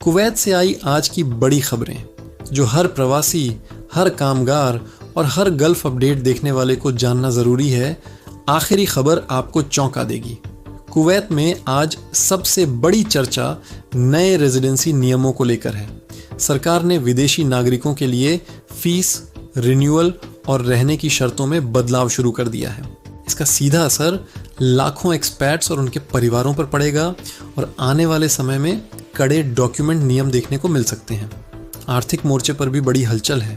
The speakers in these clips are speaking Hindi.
कुवैत से आई आज की बड़ी खबरें जो हर प्रवासी, हर कामगार और हर गल्फ अपडेट देखने वाले को जानना ज़रूरी है। आखिरी खबर आपको चौंका देगी। कुवैत में आज सबसे बड़ी चर्चा नए रेजिडेंसी नियमों को लेकर है। सरकार ने विदेशी नागरिकों के लिए फीस, रिन्यूअल और रहने की शर्तों में बदलाव शुरू कर दिया है। इसका सीधा असर लाखों एक्सपैट्स और उनके परिवारों पर पड़ेगा और आने वाले समय में कड़े डॉक्यूमेंट नियम देखने को मिल सकते हैं। आर्थिक मोर्चे पर भी बड़ी हलचल है।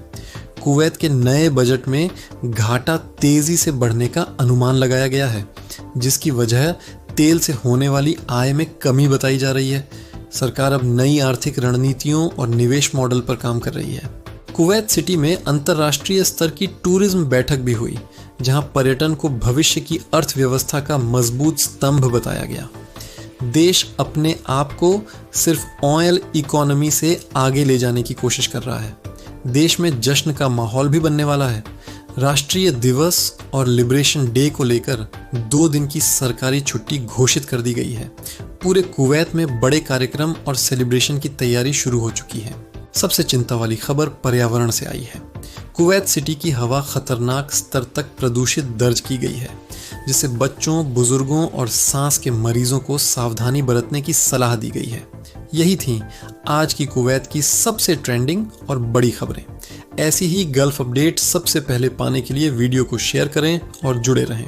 कुवैत के नए बजट में घाटा तेजी से बढ़ने का अनुमान लगाया गया है, जिसकी वजह तेल से होने वाली आय में कमी बताई जा रही है। सरकार अब नई आर्थिक रणनीतियों और निवेश मॉडल पर काम कर रही है। कुवैत सिटी में अंतर्राष्ट्रीय स्तर की टूरिज्म बैठक भी हुई, जहां पर्यटन को भविष्य की अर्थव्यवस्था का मजबूत स्तंभ बताया गया। देश अपने आप को सिर्फ ऑयल इकोनॉमी से आगे ले जाने की कोशिश कर रहा है। देश में जश्न का माहौल भी बनने वाला है। राष्ट्रीय दिवस और लिबरेशन डे को लेकर 2 दिन की सरकारी छुट्टी घोषित कर दी गई है। पूरे कुवैत में बड़े कार्यक्रम और सेलिब्रेशन की तैयारी शुरू हो चुकी है। सबसे चिंता वाली खबर पर्यावरण से आई है। कुवैत सिटी की हवा खतरनाक स्तर तक प्रदूषित दर्ज की गई है, जिससे बच्चों, बुजुर्गों और सांस के मरीजों को सावधानी बरतने की सलाह दी गई है। यही थी आज की कुवैत की सबसे ट्रेंडिंग और बड़ी खबरें। ऐसी ही गल्फ अपडेट सबसे पहले पाने के लिए वीडियो को शेयर करें और जुड़े रहें।